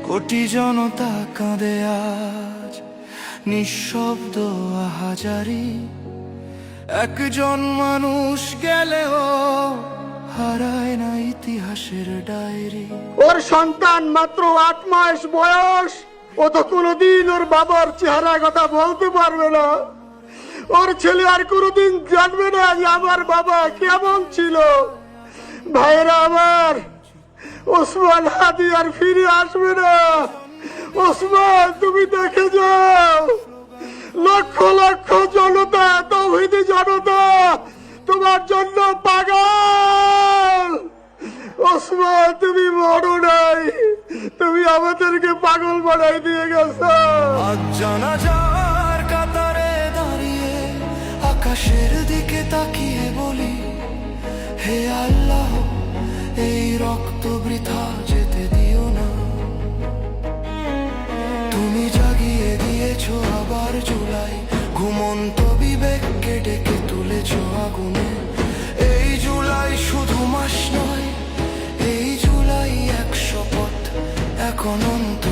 কোটি জনতা কাঁদে আজ, নিঃশব্দ আহাজারি। একজন মানুষ গেলেও হারায় না ইতিহাসের ডায়েরি। ওর সন্তান মাত্র 8 মাস বয়স, ও তো কোনোদিন ওর বাবার চেহারা কথা বলতে পারবে না। ওর ছেলে আর কোনোদিন জানবে না যে আমার বাবা কেমন ছিল। ভাইরা আমার, ওসমান হাদি আর ফিরে আসবে না। ওসমান, তুমি দেখে যাও, লক্ষ লক্ষ জনতা, তৌহিদি জনতা তোমার জন্য পাগল। ওসমান, তুমি মরো নাই, তুমি আমাদেরকে পাগল বানাই দিয়ে গেছো। আজ জানাজার কাতারে দাঁড়িয়ে আকাশের দিকে তাকিয়ে বলি, হে আল্লাহ, এই রক্ত বৃথা যেতে দিও না। তুমি জাগিয়ে দিয়েছো আবার জুলাই, ঘুমন্ত বিবেককে ডেকে তুলেছো আগুনে। এই জুলাই শুধু মাস নয়, এই জুলাই 100 পথ এখন অন্ত